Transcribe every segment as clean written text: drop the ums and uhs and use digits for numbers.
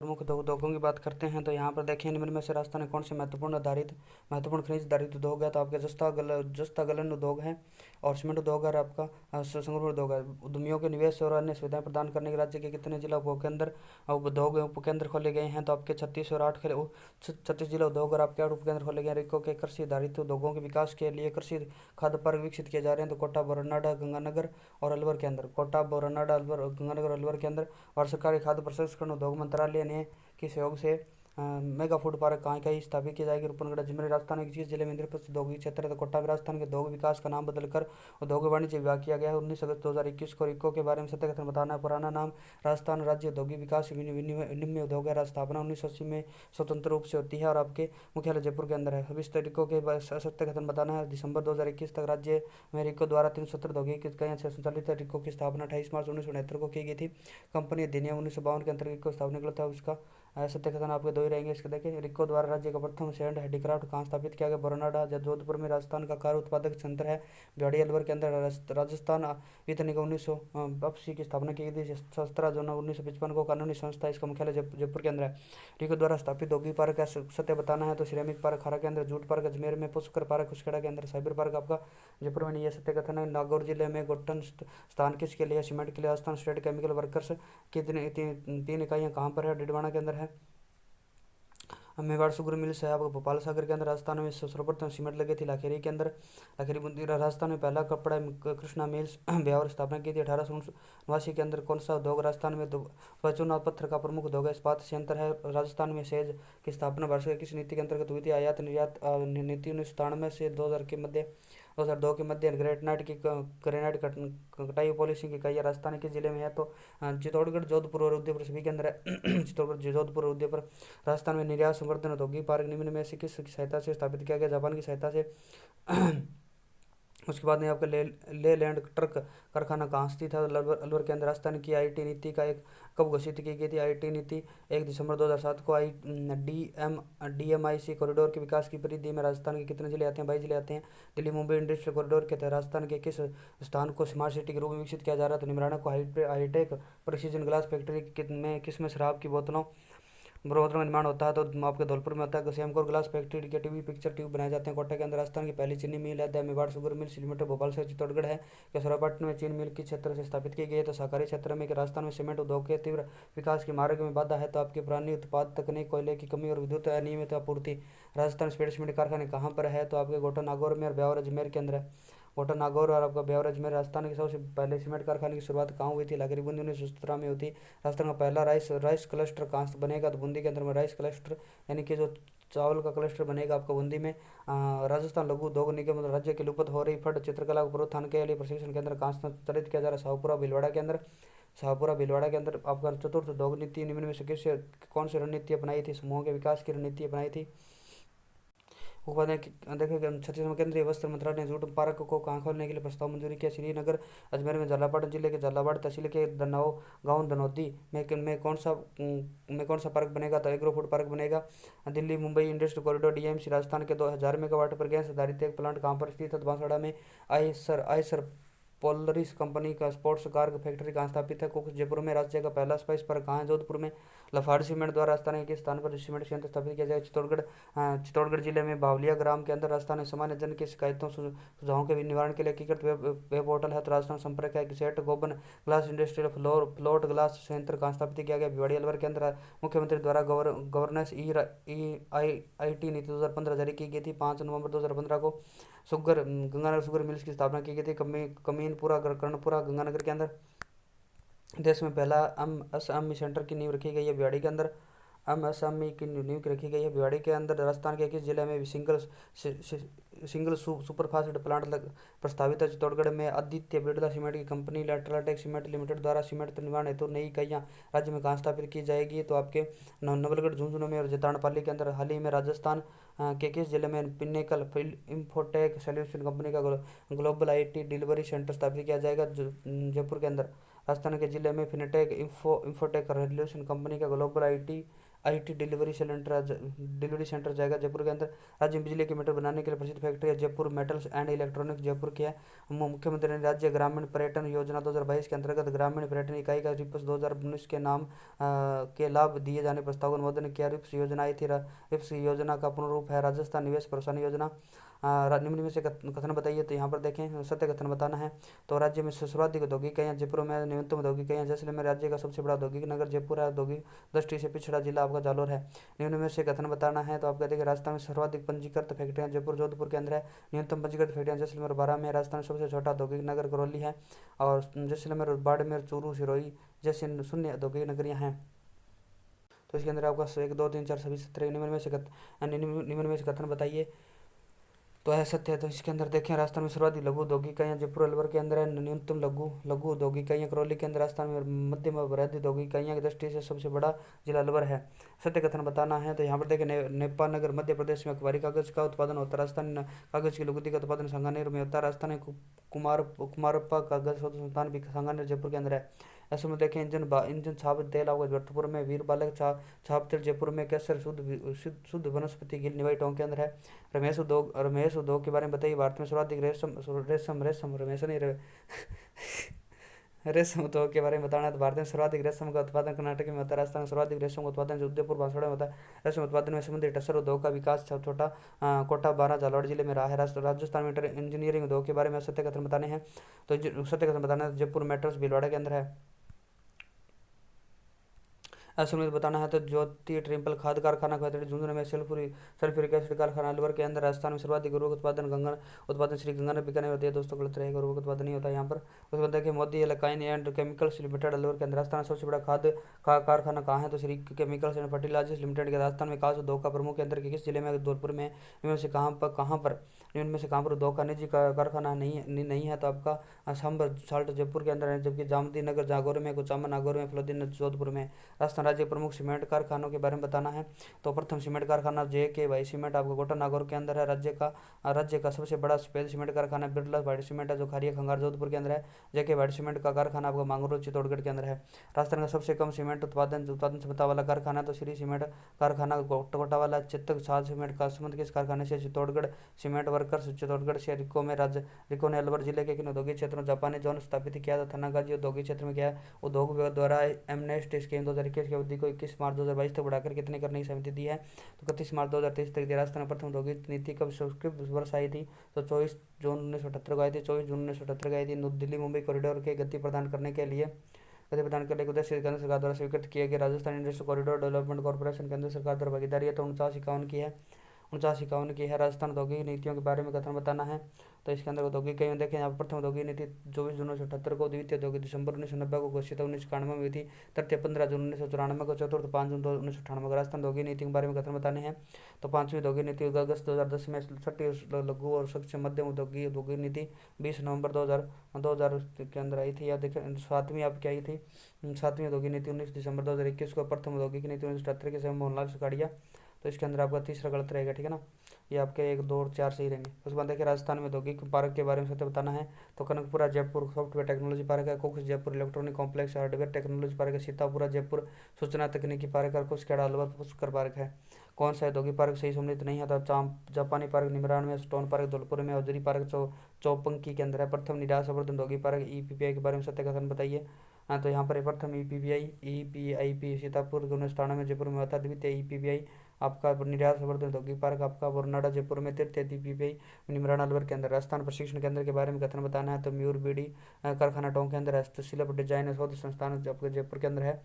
प्रमुख उद्योगों की बात करते हैं तो यहाँ पर देखें निम्न में से राजस्थान में कौन से महत्वपूर्ण खनिज आधारित उद्योग है। तो आपके जस्ता गलन उद्योग है और सीमेंट उद्योग है, आपका संगठन उद्योग है। उद्यमियों के निवेश और अन्य सुविधाएं प्रदान करने के राज्य के कितने जिला उपकेंद्र उद्योग उपकेंद्र खोले गए हैं। तो आपके 36 और 8 36 जिला उद्योग और आपके 8 उपकेंद्र खोले गए हैं। रिको के कृषि आधारित उद्योगों के विकास के लिए कृषि खाद्य पार्क विकसित किए जा रहे हैं। तो कोटा, बोरनाडा, गंगानगर और अलवर के अंदर, कोटा, बोरनाडा, अलवर, गंगानगर और अलवर के अंदर। और सरकारी खाद्य प्रसंस्करण उद्योग मंत्रालय ने के सहयोग से मेगा फूड पार्क कहाँ कहीं स्थापित की जाएगी। रूपनगढ़ अजमेर राजस्थान के किस जिले में इंद्रप्रस्थ औद्योगिक क्षेत्र है। कोटा में राजस्थान के उद्योग विकास का नाम बदलकर उद्योग वाणिज्य विभाग किया गया है। 19 अगस्त 2021 को रिको के बारे में सत्य कथन बताना है। पुराना नाम राजस्थान राज्य औद्योगिक विकास विनिमय उद्योग है। स्थापना 1980 में स्वतंत्र रूप से होती है और आपके मुख्यालय जयपुर के अंदर है। सभी रिको के सत्य कथन बताना है। दिसंबर 2021 तक राज्य में रिको द्वारा 370 औद्योगिक इकाइयां संचालित है। रिको की स्थापना 28 मार्च 1969 को की गई थी। कंपनी अधिनियम 1952 के अंतर्गत रिको स्थापना निकला था। उसका सत्य कथन आपके दो ही रहेंगे। इसके देखिए, रिको द्वारा राज्य का प्रथम सैंड हैंडीक्राफ्ट कहाँ स्थापित किया गया। बोरनाडा जोधपुर में राजस्थान का कार उत्पादक संयंत्र है। भिवाड़ी अलवर के अंदर राजस्थान वित्त निगम 1980 की स्थापना की गई थी। 17 जून 1955 को कानूनी संस्था, इसका मुख्यालय जयपुर के अंदर है। रिको द्वारा स्थापित औद्योगिक पार्क का सत्य बताना है। तो सिरेमिक पार्क खरा के अंदर, जूट पार्क अजमेर में, पुष्कर पार्क खुसखेड़ा के अंदर, साइबर पार्क आपका जयपुर में। यह सत्य कथन है। नागौर जिले में गोटन स्थान किसके लिए, सीमेंट के लिए। राजस्थान स्टेट केमिकल वर्कर्स की तीन इकाइयाँ कहाँ पर है, डिडवाना के अंदर है। मेवाड़ सुगर मिल्स है आपको भोपाल सागर के अंदर। राजस्थान में सर्वप्रथम सीमेंट लगी थी लाखेरी के अंदर, लाखेरी बूंदी। राजस्थान में पहला कपड़ा कृष्णा मिल्स ब्यावर स्थापना की थी 1889 के अंदर। कौन सा उद्योग राजस्थान में चूना पत्थर का प्रमुख उद्योग है। इस्पात संयंत्र है। राजस्थान में सेज की स्थापना भारत की किस नीति के अंतर्गत हुई थी। आयात निर्यात नीति 1997 से 2002 के मध्य ग्रेनाइट कटाई पॉलिसी की इकाइयाँ राजस्थान के जिले में है। तो चित्तौड़गढ़, जोधपुर और उदयपुर सभी के अंदर है। चित्तौड़गढ़, जोधपुर और उदयपुर। राजस्थान में निर्यात संवर्धन औद्योगिक पार्क निम्न में से किस सहायता से स्थापित किया गया। जापान की सहायता से। उसके बाद में आपका ले लैंड ट्रक कारखाना कहाँ स्थित है। अलवर के अंदर। राजस्थान की आईटी नीति का एक कब घोषित की गई थी। आईटी नीति 1 दिसंबर 2007 को। डीएमआईसी कॉरिडोर के विकास की परिधि में राजस्थान के कितने जिले आते हैं। 22 जिले आते हैं। दिल्ली मुंबई इंडस्ट्रियल कॉरिडोर के तहत राजस्थान के किस स्थान को स्मार्ट सिटी के रूप में विकसित किया जा रहा है। तो निमराना को हाईटेक प्रेसिजन ग्लास फैक्ट्री में किसमें शराब की बोतलों बड़ोदरा में निर्माण होता है। तो आपके धौलपुर में होता है। सेमकोर ग्लास फैक्ट्री के टीवी पिक्चर ट्यूब बनाए जाते हैं। कोटा के अंदर। राजस्थान की पहली चीनी मिल है। Mewar sugar mill limited Bhopal से चित्तौड़गढ़ है। केसरापट्टनम में चीनी मिल किस क्षेत्र से स्थापित की गई है। तो सहकारी क्षेत्र में। राजस्थान में सीमेंट उद्योग के तीव्र विकास के मार्ग में बाधा है। तो आपके पुरानी उत्पाद तकनीक, कोयले की कमी और विद्युत अनियमित आपूर्ति। राजस्थान स्पेट सीमेंट कारखाने कहाँ पर है। तो आपके गोटा, नागौर में और ब्यावर अजमेर के अंदर है। गोटा, नागौर और आपका ब्यावर अजमेर। राजस्थान के सबसे पहले सीमेंट कारखाने की शुरुआत कहाँ हुई थी। लाखेरी बूंदी 1917 में हुई। राजस्थान का पहला राइस क्लस्टर कहाँ से बनेगा। तो बूंदी के अंदर में राइस क्लस्टर, यानी कि जो चावल का क्लस्टर बनेगा आपका बूंदी में। राजस्थान लघु उद्योग निगम राज्य के लुप्त हो रही फट चित्रकला को प्रोत्साहन के लिए प्रशिक्षण केंद्र कहाँ संचालित किया जा रहा है। शाहपुरा भीलवाड़ा के अंदर। शाहपुरा भीलवाड़ा के अंदर। आपका चतुर्थ उद्योग नीति निम्न में से कौन सी रणनीति अपनाई थी। समूहों के विकास की रणनीति अपनाई थी। देखिए, छत्तीसगढ़ केंद्रीय वस्त्र मंत्रालय ने जूट पार्क को कहाँ खोलने के लिए प्रस्ताव मंजूरी किया। श्रीनगर, अजमेर में, झालावाड़ जिले के झालावाड़ तहसील के दनाव गांव धनौदी में कौन सा पार्क बनेगा। तो एग्रो फूड पार्क बनेगा। Delhi Mumbai industrial corridor DMC. Rajasthan के 2000 मेगावाट पर गैस आधारित एक प्लांट कहाँ पर स्थित है। बांसवाड़ा में। आयसर पोलरिस कंपनी का स्पोर्ट्स कार फैक्ट्री कहाँ स्थापित है। कुछ जयपुर में। राज्य का पहला स्पाइस पार्क कहाँ है। जोधपुर में। लाफाड़ सीमेंट द्वारा राजस्थान के स्थान पर सीमेंट संयंत्र स्थापित किया जाएगा। चित्तौड़गढ़ जिले में बावलिया ग्राम के अंदर। राजस्थान में सामान्य जन की शिकायतों सुझावों के निवारण के लिए एकीकृत वेब पोर्टल है। तो राजस्थान संपर्क है। Saint Gobain glass industrial float glass संयंत्र कहाँ स्थापित किया गया। भिवाड़ी अलवर के अंदर। मुख्यमंत्री द्वारा गवर्नेंस आई टी नीति 2015 जारी की गई थी 5 नवंबर 2015 को। गंगानगर शुगर मिल्स की स्थापना की गई थी कमीनपुरा कर्णपुरा गंगानगर के अंदर। देश में पहला एमएसएमई सेंटर की नींव रखी गई है भिवाड़ी के अंदर। एमएसएमई की नींव रखी गई है भिवाड़ी के अंदर। राजस्थान के किस जिले में सिंगल सुपरफास्ट प्लांट प्रस्तावित है। चित्तौड़गढ़ में। आदित्य बिरला सीमेंट की कंपनी अल्ट्राटेक सीमेंट लिमिटेड द्वारा सीमेंट निर्माण हेतु नई इकाइयाँ राज्य में कहाँ स्थापित की जाएगी। तो आपके नवलगढ़, झुंझुनू में और जताड़पाली के अंदर। हाल ही में राजस्थान के किस जिले में पिन्नेकल इंफोटेक सोल्यूशन कंपनी का ग्लोबल आईटी डिलीवरी सेंटर स्थापित किया जाएगा। जयपुर के अंदर। राजस्थान के जिले में फिनटेक इंफोटेक सोल्यूशन कंपनी का global IT IT delivery centre जाएगा जयपुर के अंदर। राज्य में बिजली के मीटर बनाने के लिए प्रसिद्ध फैक्ट्री है Jaipur metals and electronics Jaipur की है। मुख्यमंत्री ने राज्य ग्रामीण पर्यटन योजना 2022 के अंतर्गत ग्रामीण पर्यटन इकाई का रिप्स 2019 के नाम के लाभ दिए जाने प्रस्ताव का अनुमोदन किया। रिप्स योजना आई थी। रिप्स योजना का पूर्ण रूप है राजस्थान निवेश प्रोत्साहन योजना। निम्न में से कथन बताइए, तो यहाँ पर देखें सत्य कथन बताना है। तो राज्य में सर्वाधिक औद्योगिक इकाइयाँ जयपुर में, न्यूनतम औद्योगिक इकाइयाँ जैसलमेर राज्य का सबसे बड़ा औद्योगिक नगर जयपुर है। औद्योगिक दृष्टि से पिछड़ा जिला आपका जालोर है। निम्न में से कथन बताना है। तो आपका देखिए राजस्थान में सर्वाधिक पंजीकृत फैक्ट्रियाँ जयपुर जोधपुर के अंदर है। न्यूनतम पंजीकृत फैक्ट्रियाँ जैसलमेर 12 में। राजस्थान में सबसे छोटा औद्योगिक नगर करौली है। और जैसलमेर बाड़मेर चूरू सिरोही जैसे शून्य औद्योगिक नगरियाँ हैं। तो इसके अंदर आपका 1 2 3 4 सभी 17 निम्न में से कथन बताइए। तो है सत्य है। तो इसके अंदर देखें राजस्थान में सर्वाधिक लघु औद्योगिक इकाइयाँ जयपुर अलवर के अंदर है। न्यूनतम लघु लघु औद्योगिक इकाइयाँ करौली के अंदर। राजस्थान में मध्यम व बृहद औद्योगिक इकाइयाँ की दृष्टि से सबसे बड़ा जिला अलवर है। सत्य कथन बताना है। तो यहाँ पर देखें नेपाल नगर मध्य प्रदेश में अखबारी कागज का उत्पादन होता है। राजस्थान कागज की लुगदी का उत्पादन सांगानेर में होता है। राजस्थान में कुमारप्पा कागज शोध संस्थान भी सांगानेर जयपुर के अंदर है। ऐसे में देखें इंजन छाप तेल आपको भरतपुर में, वीर बालक छाप तेल जयपुर में, केसर शुद्ध वनस्पति गिल निवाई टोंक के अंदर है। रमेश उद्योग के बारे में बताइए। भारत में सर्वाधिक रेशम उद्योग के बारे में बताना है। तो भारत में सर्वाधिक रेशम का उत्पादन कर्नाटक में होता है। राजस्थान में सर्वाधिक रेशम का उत्पादन उदयपुर बांसवाड़ा में होता है। रेशम उत्पादन में समुद्री टसर उद्योग का विकास छोटा कोटा 12 झालावाड़ जिले में रहा है। राजस्थान में इंजीनियरिंग उद्योग के बारे में सत्य कथन बताने हैं। तो सत्य कथन बताना है। जयपुर मेट्रोस भीलवाड़ा के अंदर है। असमित बताना है। तो ज्योति ट्रिम्पल खाद कारखाना खतड़ी झुंझुनू में, सल्फ्यूरिक एसिड कारखाना अलवर के अंदर। राजस्थान में सर्वाधिक उर्वरक उत्पादन श्री गंगानगर बीकानेर होती है। दोस्तों गलत रहेगा, उर्वरक उत्पादन नहीं होता है यहाँ पर। उसके बाद देखिए Modi alkyne and chemicals limited Alwar के अंदर। राजस्थान में सबसे बड़ा खाद कारखाना कहाँ है? तो Shri chemicals and fertilizers limited के राजस्थान में काश उद्योग का प्रमुख केंद्र के किस जिले में? धौलपुर में। इनमें से कहाँ पर उद्योग का निजी कारखाना नहीं है? तो आपका सांबर साल्ट जयपुर के अंदर है। जबकि जामदी नगर जागौर में, कुचामन नागौर में, फलोदिन जोधपुर में। राजस्थान राज्य प्रमुख सीमेंट कारखानों के बारे में बताना है। तो प्रथम सीमेंट कारखाना JK भाई सीमेंट आपको गोटा नागौर के अंदर है। राज्य का सबसे बड़ा सफेद सीमेंट कारखाना बिरला भाई सीमेंट है जो खारिया खंगार जोधपुर के अंदर है। JK भाई सीमेंट का कारखाना आपका मांगरोल चित्तौड़गढ़ के अंदर है। राजस्थान का सबसे कम सीमेंट उत्पादन क्षमता वाला कारखाना तो श्री सीमेंट कारखाना गोटा वाला। चित्तक साल सीमेंट का संबंध किस कारखाने से? चित्तौड़गढ़ सीमेंट वर्कर्स चित्तौड़गढ़ से। रिको ने अलवर जिले के किन औद्योगिक क्षेत्र में जापानी जोन स्थापित किया था? थानागाजी औद्योगिक क्षेत्र में किया। उद्योग विभाग द्वारा एमनेस्ट स्कीम 2021 की अवधि को 21 मार्च 2022 तक बढ़ाकर कितने करने की सहमति दी है? तो 31 मार्च 2023 तक दी। राजस्थान में प्रथम औद्योगिक नीति कब वर्ष आई थी? तो 24 जून 1978 को आई थी। 24 जून 1978 को आई थी। दिल्ली मुंबई कॉरिडोर के गति प्रदान करने के उद्देश्य केंद्र सरकार द्वारा स्वीकृत किए गए Rajasthan industrial corridor development corporation केंद्र सरकार द्वारा भागीदारी है। तो 49 51 की है। राजस्थान औद्योगिक नीतियों के बारे में कथन बताना है। तो इसके अंदर औद्योगिक इकाइयाँ देखें यहाँ पर प्रथम औद्योगिक नीति 24 जून 1978 को, द्वितीय औद्योगिक दिसंबर 1990 को घोषित 1991 में हुई थी, तृतीय 15 जून 1994 को, चतुर्थ 5 जून 1998 को। राजस्थान औद्योगिक नीति के बारे में कथन बताने हैं। तो 5वीं औद्योगिक नीति अगस्त 2010 में, 6ठी लघु और सूक्ष्म मध्यम औद्योगिक नीति 20 नवंबर 2000 के अंदर आई थी। या देखें 7वीं आपकी आई थी 7वीं औद्योगिक नीति 19 दिसंबर 2021 को। प्रथम औद्योगिक नीति 1978 के समय मोहनलाल सुखाड़िया। तो इसके अंदर आपका तीसरा गलत रहेगा, ठीक है ना। ये आपके 1 2 और 4 सही रहेंगे। उसके बाद देखिए राजस्थान में औद्योगिक पार्क के बारे में सत्य बताना है। तो Kanakpura Jaipur software technology park है। Kukas Jaipur electronic complex hardware technology park है। सीतापुरा जयपुर सूचना तकनीकी पार्क है। कुसखेड़ा अलवर पुष्कर पार्क है। कौन सा औद्योगिक पार्क सही सम्मिलित नहीं है? तो जापानी पार्क निमरान में, स्टोन पार्क धौलपुर में, औजरी पार्क चौपंकी के अंदर है। प्रथम निर्यात संवर्धन औद्योगिक पार्क EPPI के बारे में सत्य कथन बताइए। हाँ, तो यहाँ पर प्रथम EPIP सीतापुर 1997 जयपुर में हुआ था। द्वितीय EPPI आपका निर्यात संवर्धन औद्योगिक पार्क आपका बोरनाडा जयपुर में। तृतीय EPPI निमरान अलवर के अंदर। राजस्थान प्रशिक्षण केंद्र के बारे में कथन बताना है। तो मयूर बीड़ी कारखाना टोंक के अंदर। हस्तशिल्प डिजाइन शोध संस्थान आपके जयपुर के अंदर है।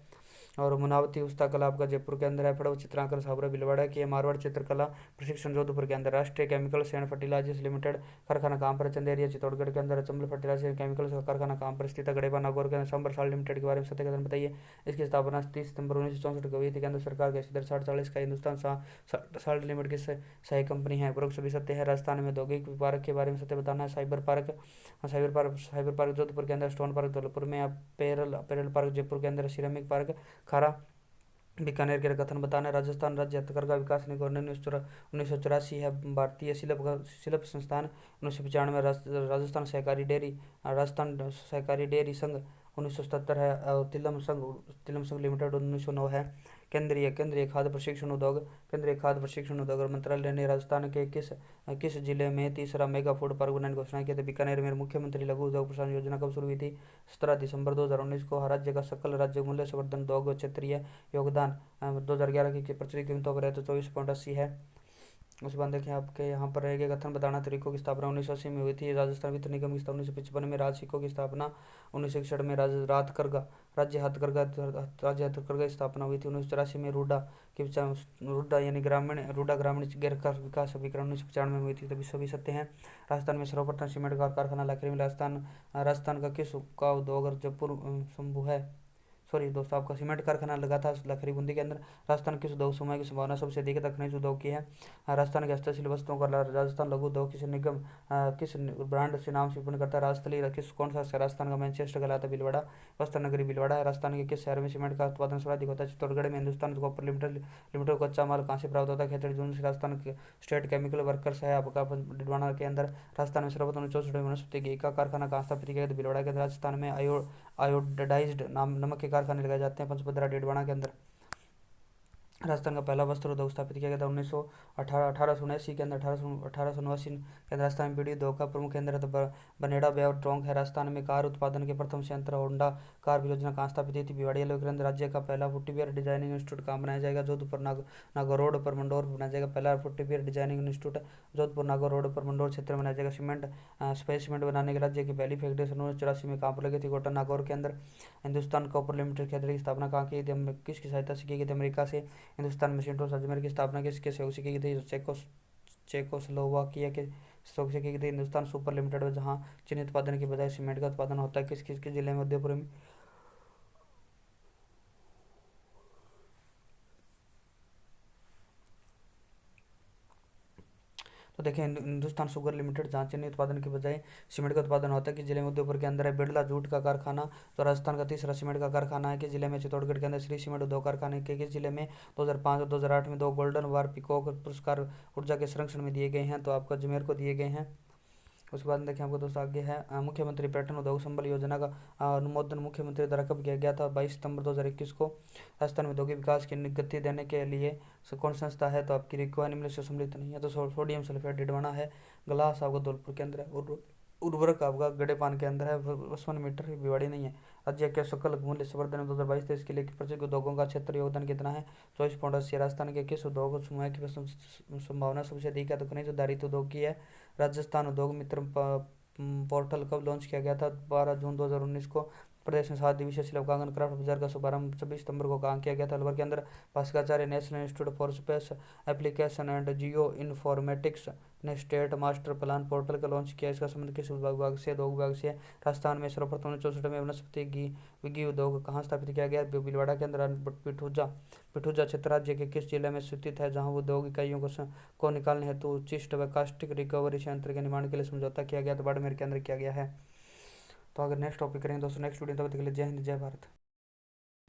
और मुनावती हस्तकला आपका जयपुर के अंदर है। फड़व चित्रांकन साबरा भीलवाड़ा की है। मारवाड़ चित्रकला प्रशिक्षण जोधपुर के अंदर। राष्ट्रीय केमिकल्स एंड फर्टिलाइजर्स लिमिटेड कारखाना कहाँ पर? चंदेरिया चित्तौड़गढ़ के अंदर। चंबल फर्टिलाइजर केमिकल्स का कारखाना कहाँ पर स्थित है? गड़ेबा नागौर के अंदर। सांबर साल्ट लिमिटेड के बारे में सत्य कथन बताइए। इसकी स्थापना 30 सितंबर 1964 को हुई थी। केंद्र सरकार के 60-40 का हिंदुस्तान साल्ट लिमिटेड की सही कंपनी है। उपरोक्त सभी सत्य है। राजस्थान में औद्योगिक पार्क के बारे में सत्य बताना है। साइबर पार्क जोधपुर के अंदर। स्टोन पार्क धौलपुर में। पेरल पार्क जयपुर के अंदर। सिरेमिक पार्क खारा बीकानेर के कथन बताना है। राजस्थान राज्य हथकरघा विकास निगम 1984 है। भारतीय शिल्प संस्थान 1995। राजस्थान सहकारी डेयरी संघ 1977 है। और तिलम संघ लिमिटेड 1909 है। केंद्रीय केंद्रीय खाद्य प्रशिक्षण उद्योग केंद्रीय खाद्य प्रशिक्षण उद्योग और मंत्रालय ने राजस्थान के किस जिले में तीसरा मेगा फूड पार्क बनाने की घोषणा की थी? बीकानेर में। मुख्यमंत्री लघु उद्योग प्रोत्साहन योजना कब शुरू हुई थी? 17 दिसंबर 2019 को। राज्य का सकल राज्य मूल्य संवर्धन उद्योग क्षेत्रीय योगदान 2011 की प्रचलित कीमतों पर है तो 24.80 है। उसके बाद देखिए आपके यहाँ पर रहेगा कथन बताना तरीकों की स्थापना 1980 में हुई थी। राजस्थान वित्त निगम की स्थापना 1955 में। राजसिको की स्थापना 1961 में। राज्य हथकरघा की स्थापना हुई थी 1984 में। रूडा यानी ग्रामीण गैर विकास अभिकरण 1995 में हुई थी। तो सभी सत्य हैं। राजस्थान में सर्वप्रथम सीमेंट का कारखाना लखनऊ में। राजस्थान का किस का उद्योग और जयपुर शंभू है? सॉरी दोस्तों, आपका सीमेंट कारखाना लगा था लखरी बूंदी के अंदर। राजस्थान किस उद्योग समूह की संभावना सबसे अधिक है? खनिज उद्योग की है। राजस्थान के हस्तशिल्प वस्तुओं का राजस्थान लघु उद्योग किस निगम किस ब्रांड से नाम से विपणन करता है? राजस्थली किस कौन सा राजस्थान का मैनचेस्टर कहलाता है? भीलवाड़ा। वस्त्र नगरी भीलवाड़ा है। राजस्थान के किस शहर में सीमेंट का उत्पादन सर्वाधिक होता है? चित्तौड़गढ़ में। हिंदुस्तान कॉपर लिमिटेड को कच्चा माल कहाँ से प्राप्त होता है? खेतड़ी जून से। राजस्थान के स्टेट केमिकल वर्कर्स है आपका डिडवाना के अंदर। राजस्थान में सर्वप्रथम 64 वनस्पति घी का कारखाना कहाँ स्थापित किया गया? भीलवाड़ा के अंदर। राजस्थान में आयोडाइज्ड नमक के कारखाने लगाए जाते हैं पंचपदरा डेडवाना के अंदर। राजस्थान का पहला वस्त्र उद्योग स्थापित किया गया था 1879 के अंदर। 1889 के अंदर। राजस्थान में बीड़ी उद्योग का प्रमुख केंद्र है तो बनेड़ा बेवर टोंक है। राजस्थान में कार उत्पादन के प्रथम संयंत्र होंडा कार परियोजना कहाँ स्थापित हुई थी? भिवाड़ी के अंदर। राज्य का पहला फुटवियर डिजाइनिंग इंस्टीट्यूट कहाँ बनाया जाएगा? जोधपुर नागौर रोड पर मंडोर बनाया जाएगा। पहला footwear designing institute Jodhpur Nagaur road पर मंडोर क्षेत्र में बनाया जाएगा। स्पेस सीमेंट बनाने के राज्य की पहली फैक्ट्री 1984 में कहाँ पर लगी थी? गोटा नागौर के अंदर। हिंदुस्तान कॉपर लिमिटेड खेतड़ी की स्थापना कहाँ की थी? किसकी सहायता से की गई थी? अमेरिका से। हिंदुस्तान मशीन टूल्स अजमेर की स्थापना किसके सहयोग से की गई थी? चेकोस्लोवाकिया के सहयोग से की गई थी। हिंदुस्तान सुपर लिमिटेड में जहां चीनी उत्पादन की बजाय सीमेंट का उत्पादन होता है किस किस के जिले में? मध्यपुर में। तो देखें हिंदुस्तान शुगर लिमिटेड जहाँ चीनी उत्पादन की बजाय सीमेंट का उत्पादन होता है कि जिले में? उदयपुर के अंदर है। बिड़ला जूट का कारखाना तो राजस्थान का तीसरा सीमेंट का कारखाना है कि जिले में? चित्तौड़गढ़ के अंदर। श्री सीमेंट उद्योग कारखाने के किस जिले में? 2005 और 2008 में 2 गोल्डन वार पिकॉक पुरस्कार ऊर्जा के संरक्षण में दिए गए हैं तो आपका अजमेर को दिए गए हैं। उसके बाद देखिए आपको दोस्तों आगे है मुख्यमंत्री पर्यटन उद्योग संबल योजना का अनुमोदन मुख्यमंत्री द्वारा कब किया गया था? 22 सितंबर 2021 को। राजस्थान में औद्योगिक विकास की गति देने के लिए कौन संस्था है? तो आपकी रिक्वा निम्न से सम्मिलित नहीं है तो सोडियम सल्फेट डिडवाना है। ग्लास आपका धौलपुर के अंदर है। उर्वरक आपका गड़ेपान के अंदर है। 55 मीटर की भिवाड़ी नहीं है। राज्य के सकल मूल्य संवर्धन 2022-23 के लिए प्रचलित उद्योगों का क्षेत्र योगदान कितना है? 24.80। राजस्थान के किस उद्योग समूह की संभावना सबसे अधिक है? तो खनिज आधारित उद्योग की है। राजस्थान उद्योग मित्र पोर्टल कब लॉन्च किया गया था? 12 जून 2019 को। प्रदेश में 7 दिवसीय शिल्पकांगन क्राफ्ट बाजार का शुभारंभ 26 सितंबर को कहाँ किया गया था? अलवर के अंदर। Bhaskaracharya national institute for space application and geo informatics ने स्टेट मास्टर प्लान पोर्टल का लॉन्च किया। इसका संबंध किस विभाग से? उद्योग विभाग से। राजस्थान में सर्वप्रथम 64 में वनस्पति घी उद्योग कहाँ स्थापित किया गया? भीलवाड़ा के अंदर। पिठूजा क्षेत्र राज्य के किस जिले में स्थित है जहाँ उद्योग इकाइयों को निकालने हेतु उच्चिष्ट व कास्टिक रिकवरी संयंत्र के निर्माण के लिए समझौता किया गया? तो बाड़मेर के अंदर किया गया है। तो अगर नेक्स्ट टॉपिक करेंगे दोस्तों नेक्स्ट वीडियो, तब तक के लिए जय हिंद जय भारत।